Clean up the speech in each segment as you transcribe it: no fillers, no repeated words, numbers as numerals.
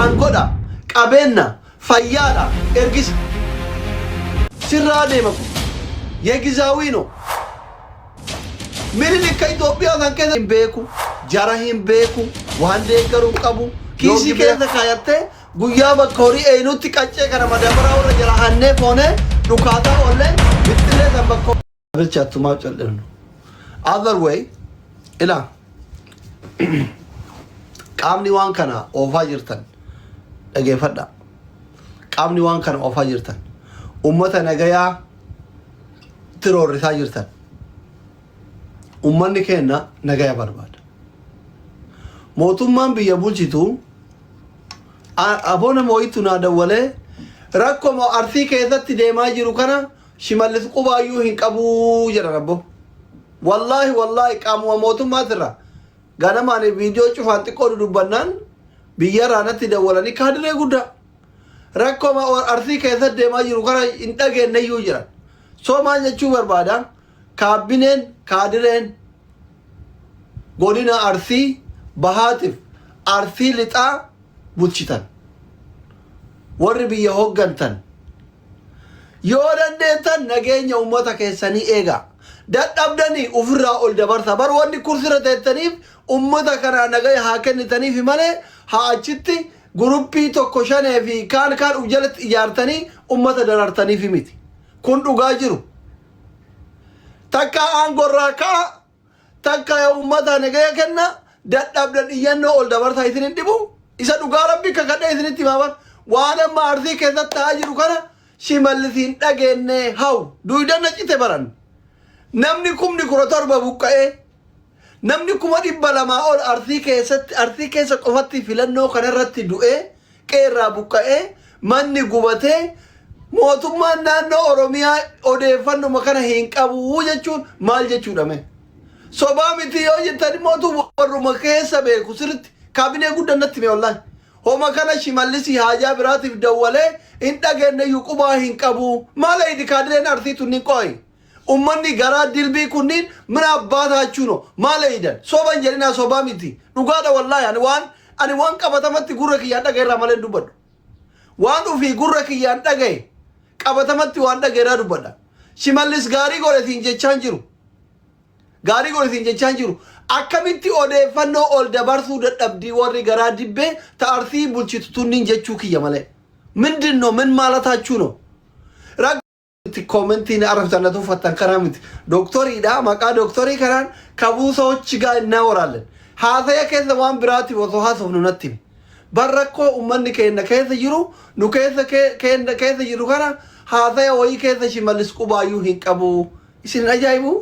aangoodha qabeenna fayyaadha ergis sirraa deema የጊዜያዊ ነው ምኒልክ ከኢትዮጵያ ጋር ከዚህ ቤኩ ጃራሂን ቤኩ ዋንዴ ገሩ ቀቡ ኪሲ ከተ ካያተ ጉያ በኮሪ አይኑት ቀጨ ከነ መደበራ ወረ ጀራሃኔ ሆነ ዱካታ ወለ ብትለ ተበኮ ብቻቱ ማጨልን ነው other way ኢላ qaamni waan kana oofaa jirtan dhageeffadha qaamni waan kana oofaa jirtan ummata nagayaa tiroorrisaa jirtan ummanni keenya nagaya barbaada mootummaan biyya bulchitu aboona moo'itu naa dawwalee rakkoo arsii keessatti deemaa jiru kana shimallis qubaayyuu hin qabuu jedha rabbo wallaahi qaamuma mootummaatirra ganamaani viidiyoo cufaan xiqqoo dubbannaan biyya raanatti dawwalanii kaadiree guddaa rakkoo arsii keessatti deemaa jiru kana hin dhageenneyyuu jiran soo maal jechuu barbaada kaabineen kaadireen godina arsii bahaatiif arsii lixaa bulchitan warri biyya hoggantan yoo dandeettan nageenya ummata keessanii eegaa dadhabdanii ofirraa ol dabarsa bar wanni kursira teettaniif ummata kana nagaya haa kennitaniif malee haa achitti guruppii tokko shanee fi kaan jalatti ijaartanii ummata darartaniif miti kun dhugaa jiru takka aangorraa kaa takka ummata nagaya kenna dadhabdan iyyannoo ol dabarsa isinin dhibu isa dhugaa rabbi kakadhe isinitti himaman waan amma arsii keessatti ta'aa jiru kana shimallisiin dhageenne haw duudanna cite baran namni kumni 17 buqqa'ee namni 200 ol arsii keessa qofatti filannoo kanarratti du'ee qeerraa buqqa'ee manni gubatee mootummaan naannoo Oromiyaa odeeffannoo kana hin qabu jechuun maal jechuudhame sobaa miti yoo jettan mootummaa keessa beeku sirriitti kaabinee guddannatti mee wallahi homa kana shimallisi haajaa biraatiif dawwalee hin dhageenye yuqubaa hin qabu maal aydi kaadireen arsii tunni qoy ummanni garaa dilbii kunniin mina abbaataachuu no maal aydan soban jedhina sobaa miti dhugaadha wallahi ani waan qabatamatti gurra kiyyaan dhagayeerraa malee dubbadhu waan ufii gurra kiyyaan dhagaye qabatamatti waan dhageeraa dubbadha shimallis gaarii godhatiin jechaan jiru akkamitti odeeffannoo ol dabarsuu dadhabdii warri garaa dibbee ta'arsii bulchitu tunniin jechuu kiyya malee mindinno min maalataachuu no ragti komentiin arabtanatu fattan kanaa miti doktoriidha maqaa doktorii kanaan kabuusochi gaa innaa waraallen haasaya keessa waan biraati osoo haasofnu natti barrakkoo ummanni keenya keessa jiru nu keessa jiru kana haasaya wayii keessa shimallis qubaayyuu hin qabu isin ajaa'ibu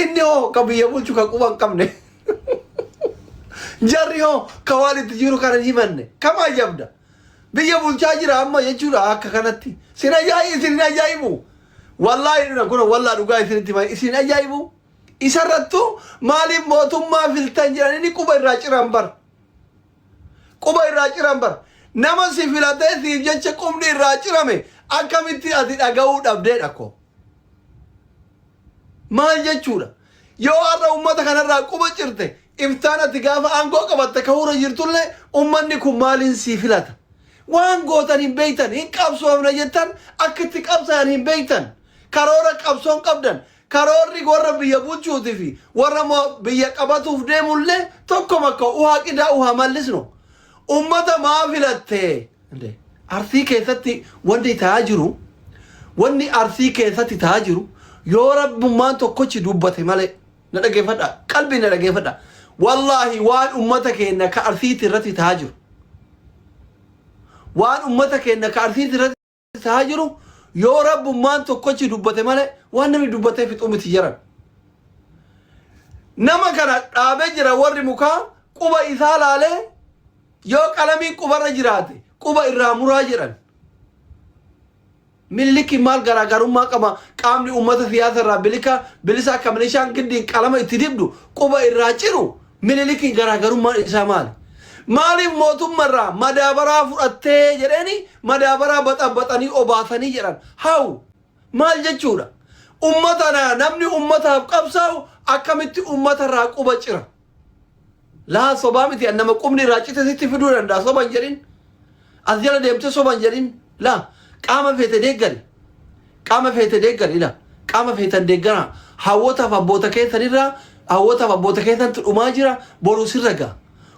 inni hoo kabiyya bulchu ka quban qabne jarri hoo ka waan itti jiru kana himanne kama ajabda biyya bulchaa jira amma jechuudha akka kanatti isin ajaa'ibu wallaahi dhuna kun wallaa dhugaa isinitti hima isin ajaa'ibu isarrattu maaliif mootummaa filtan jiran inni quba irraa ciran bar nama si filatee siif jecha qubni irraa cirame akkamitti ati dhaga'uu dhabdeedha ko maal jechuudha yoo har'a ummata kanarraa quba cirte iftaan ati gaafa aangoo qabatte ka hura jirtullee ummanni kun maaliin sii filata waan gootan hin beeytan hin qabsoofna jettan akkitti qabsaan hin beeytan karoora qabsoon qabdan karoorri warra biyya bulchuutii fi warra biyya qabatuuf deemullee tokko makka uhaa qidaa uhaa mallisno ummata maa filatte arsii keessatti wanni arsii keessatti ta'aa jiru yoo rabbummaan tokkochi dubbate malee na dhageeffadha qalbii na dhageeffadha wallaahi waan ummata keenya ka arsiiti irratti ta'aa jiru waan ummata keenya ka arsiiti irratti ta'aa jiru yoo rabbummaan tokkochi dubbate malee waan namni dubbatee fixuu miti jiran nama kana dhaabee jira warri mukaa quba isaa laalee yoo qalamiin qubarra jiraate quba irraa muraa jedhan milliki maal garaagarummaa qaba qaamni ummata siyaasa irraa bilisa akka milishaan giddiin qalama itti dibdu quba irraa ciru milliki garaagarummaa isaa maaliif mootummaa irraa madaabaraa fudhattee jedheni madaabaraa baxabatanii obaasanii jedhan haw maal jechuudha ummata namni ummataaf qabsaa'u akkamitti ummata irraa quba cira laa sobaa miti nama qubni irraa cite sitti fiduu danda'a soban jedhin أذيلا ديمت صوبان جرين لا قام في تدقر قام في تدقر لا قام في تدقر هوتا فبوتا كيث نرى هوتا فبوتا كيث أماجرا بروس الرجا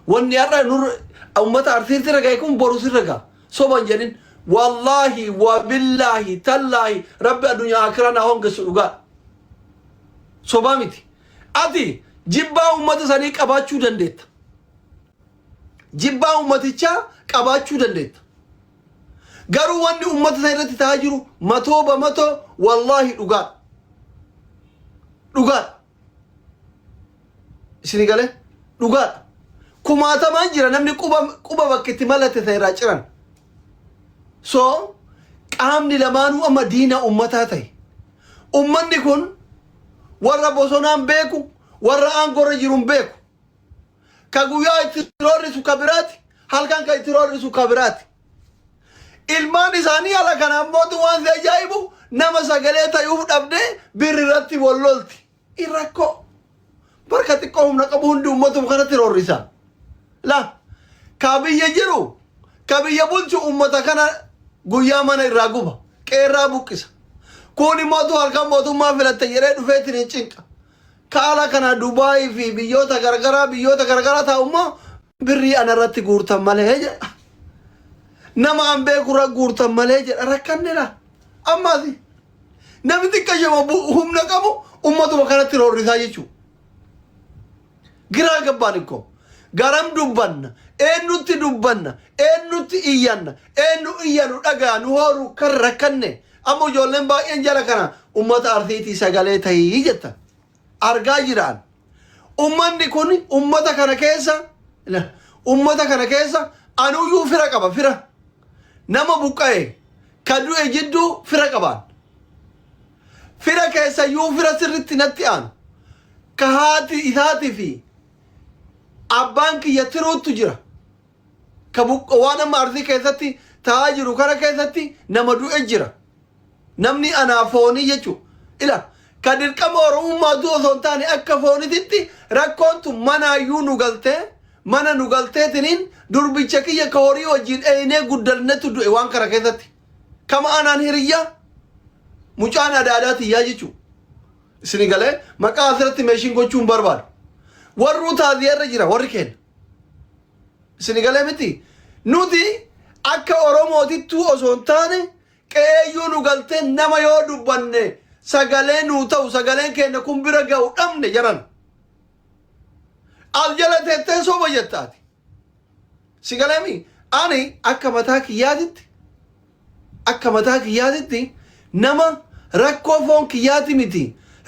والنيارة نور أمة أرثير ترجع يكون بروس الرجا صوبان جرين والله وبالله تالله رب الدنيا أكرنا هونغ سوغا صوبامتي أدي جبا أمة سنيك أباچو دندت جبا أمة تشا أباچو دندت قالوا واني أمة سيرتي تهاجروا متو بمتو والله لغات سيني قال لغات كما تمانجر نمني كوبا بكتي مالتي سيراجران so qaamni lamaanuu amma diina ummataa ta'e ummanni kun warra bosonaan beeku warra aangorra jiruun beeku ka guyyaa itti roorrisu ka biraati halkan ka itti roorrisu ka biraati ilmaan isaanii ala kana ammootu waan si ajaa'ibu nama sagalee ta'uuf dhabdee birri irratti wallolti irrakkoo barka xiqqoo humna qabu hundi ummatuma kanatti roorrisa la ka biyya jiru ka biyya bulchu ummata kana guyyaa mana irraa guba qeerraa buqqisa kun immoo halkan mootummaa filatte jedhee dhufeetiin hin cinqa kaala kana Dubaay fi biyyoota garagaraa taa'ummaa birrii anarratti guurtan malee jedha nama an beekurra guurtan malee jedha rakkannedha ammaasi namni xiqqashama humna qabu ummatuma kanatti roorrisaa jechuu giraa gabbaan ikkoo garam dubbanna eenyutti dubbanna eenyutti iyyanna eenyu iyyanu dhagaanu hooru kan rakkanne amma ijoolleen baay'een jala kana ummata arsiitii sagalee ta'ii jetta argaa jiraan ummanni kun ummata kana keessa anuyyuu fira qaba fira nama buqqa'e ka du'e jidduu fira qabaan fira keessa yuu fira sirritti natti aanu ka haati isaatii fi abbaan kiyya tiruutu jira ka waan amma arsii keessatti ta'aa jiru kana keessatti nama du'e jira namni anaa foonii jechuu ila ka dirqama oromummaa du'o osoo hin taane akka foonititti rakkoontu manaayyuu mana nu galteetiniin durbicha kiyya ka horii wajjin eenee guddalnetu du'e waan kana keessatti kama anaan hiriyyaa mucaan adaadaatii yaa jechuu isini galee maqaa asirratti meeshiin gochuun barbaadu warru taaziyarra jira warri keenya isini galee miti nuti akka oromootittuu osoo hin taane qeeyyuu nu galtee nama yoo dubbanne sagalee nuu ta'u sagaleen keenya kun bira ga'u dhabne jaran al jala teettee soba jettaati si galeemi ani akka mataa kiyyaatitti nama rakkoo foon kiyyaati miti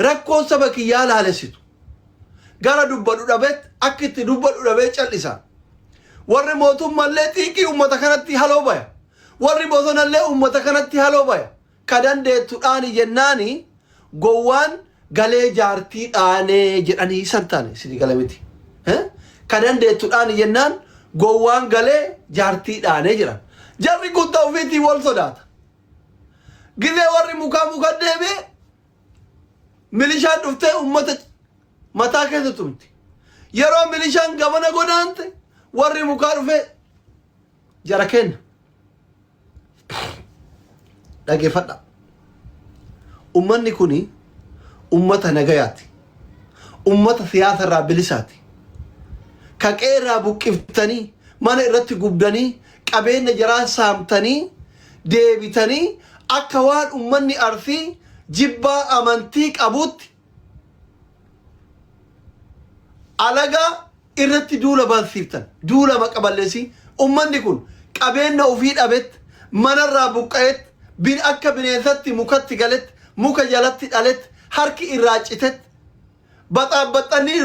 rakkoo saba kiyyaa laalessitu gara dubbadhu dhabeet akka itti dubbadhu dhabee cal'isa warri mootummaallee xiiqii ummata kanatti haloo baya warri bosonallee ummata kanatti haloo baya ka dandeettu dhaani jennaani gowwaan galee jaartii dhaanee jedhanii san taane sidi gale miti ka dandeettu dhaani jennaan gowwaan galee jaartii dhaanee jedhan jarri guddaa ofiitii wal sodaata gizee warri muka deebee milishaan dhuftee ummata mataa keessa tumti yeroo milishaan gamana godaante warri mukaa dhufe jara kenna dhageeffadha ummanni kuni ummata nagayaati ummata siyaasa irraa bilisaati ka qeerraa buqqiftanii mana irratti gubdanii qabeenya jaraa saamtanii deebitanii akka waan ummanni arsii jibbaa amantii qabuutti alaga irratti duula baasiftan duula maqaballeesi ummanni kun qabeenya ofii dhabet manarraa buqqa'et bin akka bineensatti mukatti galet muka jalatti dhalet harki irraa citet baxaabaxanii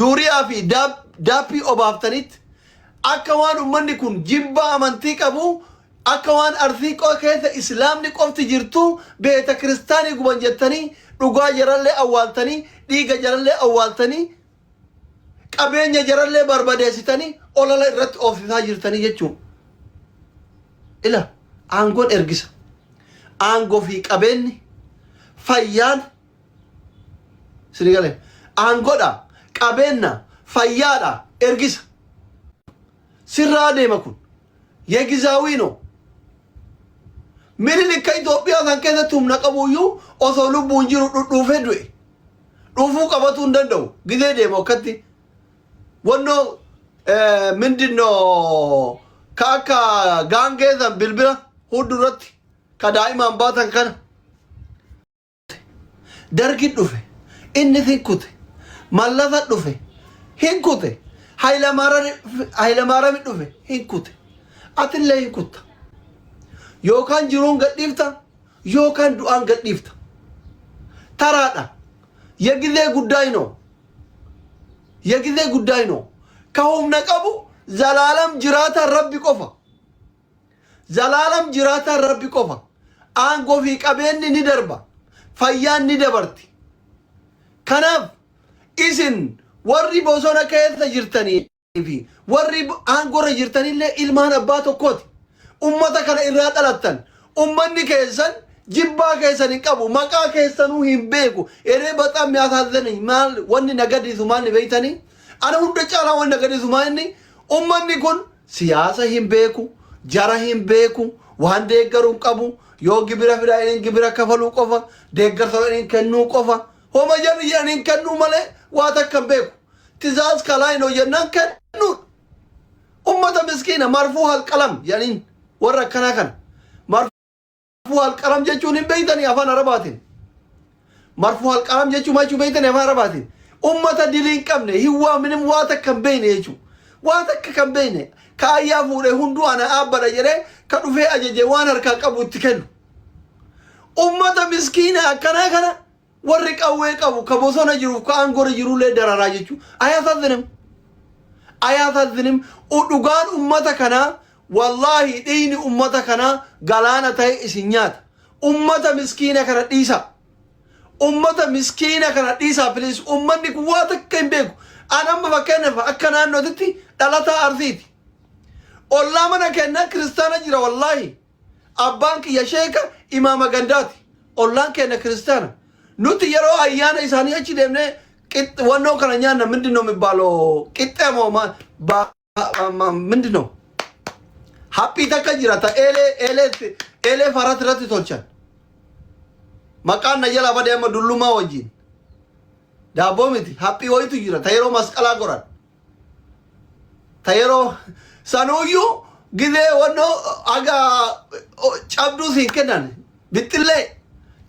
yuuriyaa fi daappii obaaftaniit akka waan ummanni kun jibbaa amantii qabu akka waan arsii keessa islaamni qofti jirtu beeta kiristaanii guban jettanii dhugaa jarallee awwaaltanii dhiiga jarallee awwaaltanii qabeenya jarallee barbadeessitanii olala irratti oofsisaa jirtanii jechuun ila aangoon ergisa aangoo fi qabeenyi fayyaan sirigale aangoodha qabeenya fayyaadha ergisa sirraa deema kun የጊዜያዊ ነው። ምኒልክ ከኢትዮጵያ ከንከተቱ ነቀቡዩ ኦሶሉ ቡንጂሩ ዱዱፌ ዱኤ ዱፉ ቀበቱ እንደንደው ጊዜ ዴሞከቲ ወኖ ምንድነው ካካ ጋንጌዘን ብልብላ ሁዱረት ከዳይማን ባተን ከነ ደርጊ ዱፌ inni hinkute mallasa dhufe hinkute hayilamaarami dhufe hinkute atillee hinkutta yookaan jiruun gadhiifta yookaan du'aan gadhiifta taraadha የጊዜ ጉዳይ ነው ከሁምነ ቀቡ ዘላለም ጅራታ ረቢ ቆፋ አንጎ ፊ ቀቤን ንደርባ ፈያን ንደበርቲ ከናፍ ኢስን ወሪ ቦሶና ከየተ ጅርተኒ ፊ ወሪ አንጎረ ጅርተኒለ ኢልማን አባ ቶኮት ኡመተ ከነ ኢራ ጠለተን ኡመኒ ከየሰን ጅባ ከየሰን ቀቡ መቃ ከየሰኑ ሂምቤኩ እኔ በጣም ያሳዘነኝ ማል ወኒ ነገዲሱ ማን በይተኒ አነ ሁንደ ጫላ ወኒ ነገዲሱ ማን ኡመኒ ኩን ሲያሰ ሂምቤኩ ጀራ ሂምቤኩ ዋን ደገሩን ቀቡ ዮ ግብረ ፍዳይን ግብረ ከፈሉ ቆፋ ደገር ሰውን ከኑ ቆፋ هما يعني كانوا ملأ واتكم بيكو تزاز كلاينو ينان كانوا أمة مسكينة مرفوع الكلام يعني ورا كان مرفوع الكلام جتوني بيتني أفان رباطين مرفوع الكلام جتو ما جو بيتني أفان رباطين أمة دلين كمنه هو من واتكم بينه يجو واتكم بينه كايا فوره هندو أنا أبدا يره كانوا في أججوان ركاب وتكلم أمة مسكينة كنا warri qawwee qabu ka bosona jiru ka angora jiru le dararaa jechu ayataznim dhugaan ummata kana wallahi diini ummata kana galaana ta'e isinyaata ummata miskiina kana dhiisa please ummanni kun waa takka hin beeku anamma fakkeenyaaf akka naannootitti dhalataa arsiiti ollaa mana kennaa kiristaana jira wallahi abbaan kiyya sheeka imaama gandaati ollaan kenna kiristaana nuti yeroo ayyaana isaanii achi deemne wannoo kana nyaanna ምንድነው የሚባለው ቂጤሞ ምንድነው ሃፒ ተከጅራታ ኤሌ ፈራት ረት ቶልቻን መቃና የላ በደም ዱሉማ ወጂን ዳቦ ምቲ ሃፒ ወይቱ ጅራ ታይሮ መስቀላ ጎራን ታይሮ ሳኖዩ ጊዜ ወኖ አጋ ጫብዱ ሲከናን ብትለ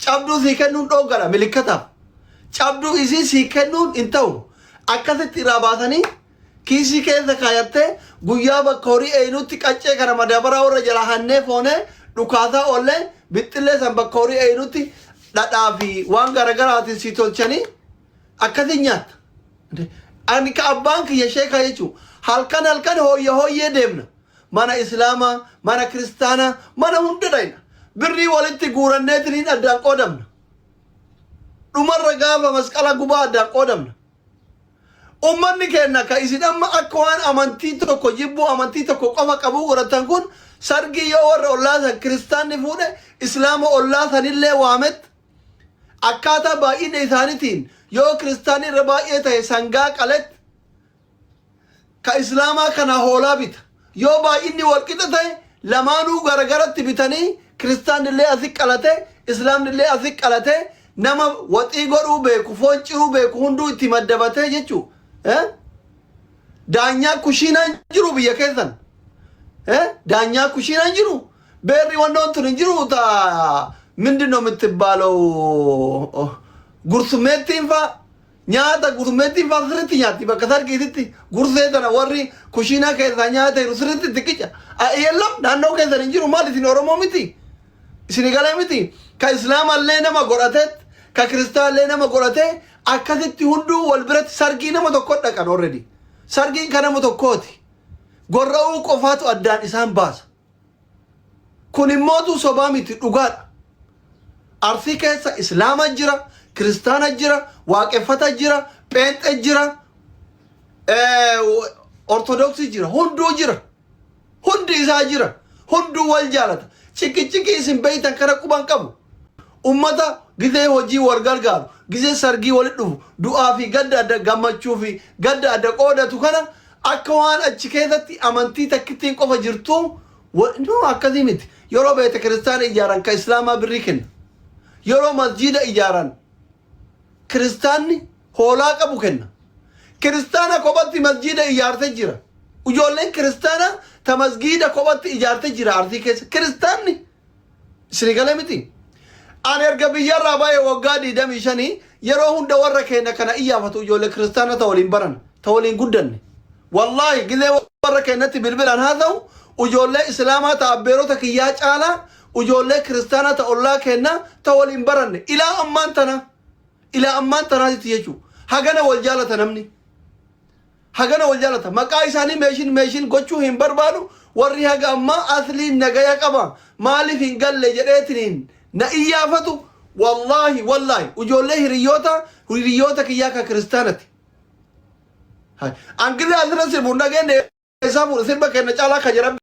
cabdu sikennun dhogala milikata cabdu isi sikennun intaw akkasitti rabatani kisi keessa kayatte guyyaa bakkori eenutti qaccee kana madabara warra jala hanne foone dhukaasa olle bixxillee san bakkori eenutti dhadhaa fi waan garaagaraatiin si tolchani akkasi nyaata ani ka abbaan kiyya sheeka jechuun halkan hooyyee deemna mana islaamaa mana kiristaanaa mana hunda dhayna birrii walitti guuranneetiin addaan qoodamna dhumarra gaafa masqala gubaa addaan qoodamna ummanni kenna ka isin amma akka waan amantii tokko jibbuu amantii tokko qofa qabuu godhatan kun sargii yoo warra ollaasan kiristaanni fuudhe islaama ollaasanillee waamet akkaataa baay'ina isaaniitiin yoo kiristaanni irra baay'ee ta'e sangaa qalet ka islaamaa kana hoolaa bita yoo baay'inni walqixa ta'e lamaanuu garagaratti bitanii كريستان اللي أثق علته إسلام اللي أثق علته نما وتيجروا بيكو فونشروا بيكو هندو تمدبته يجوا دانيا كوشينا جرو بيا كذا دانيا كوشينا جرو بيري وانون تنجرو تا من دينو متبالو غرسمتين فا نياتا غرسمتين فا سرتي نياتي بكثر كيدتي غرسيتنا وري كوشينا كذا نياتا رسرتي تكيجا أيلهم دانو كذا نجرو مالي تنورمو متي Sinigala miti ka Islam allee nama godhatet ka Kristaan allee nama godhate akkasitti hunduu wal biratti sargii nama tokko dhaqan already sargiin kan nama tokkooti gorra'uu qofaatu addaan isaan baasa kun immootu sobaa miti dhugaadha arsii keessa islaama jira kiristaana jira waaqeffata jira pheenxe jira ortodoksii jira hunduu jira hundi isaa jira hunduu wal jaalata chiki isin beeytan kana quban qabu ummata gizee hojii wargargaaru gizee sargii walit dhufu du'aa fi gadda adda gammachuu fi gadda adda qoodatu kana akka waan achi keessatti amantii takkittiin qofa jirtu no akkasii miti yeroo beete kiristaana ijaaran ka islaamaa birrii kenna yeroo masjida ijaaran kiristaanni hoolaa qabu kenna kiristaana kophatti masjida ijaarte jira ijoolleen kiristaana ta masjida kophatti ijaarte jira arsii keessa kiristaanni isinigale miti an erga biyyarraa baay'ee waggaa 25 yeroo hunda warra keenya kana iyyaafatu ijoollee kiristaana ta waliin baran ta waliin guddanne wallahi gizee warra keenyatti bilbilan haa ta'u ijoollee islaamaa ta abbeerota kiyyaa caalaa ijoollee kiristaana ta ollaa keenya ta waliin baranne ilaa ammaan tanaatitti jechuu hagana wal jaalata namni hagana wal jaalata maqaa isaanii meeshin gochuu hin barbaadu warri haga ammaa asliin nagaya qaba maaliif hin galle jedheetiniin na iyyaafatu wallahi ijoollee hiriyoota kiyyaa ka kiristaanati angillee asirra sirbuun dhageenne isaa fuudha sirba kenna caalaa ka jedhamu